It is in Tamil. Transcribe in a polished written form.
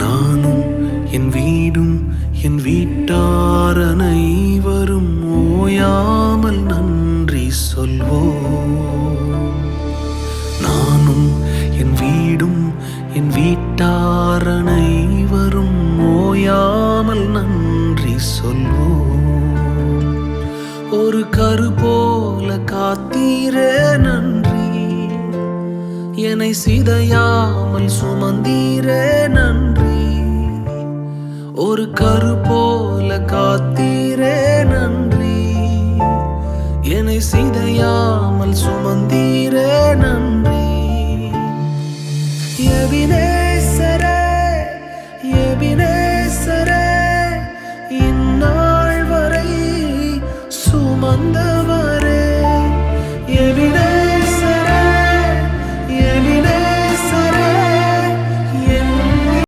நானும் என் வீடும் என் வீட்டார் அனைவரும் ஓயாமல் நன்றி சொல்வோம். நானும் என் வீடும் என் வீட்டார் அனைவரும் ஓயாமல் நன்றி சொல்வோம். ஒரு கரு போல காத்தீரே நன்றி, என்னை சிதையாமல் சுமந்தீரே நன்றி.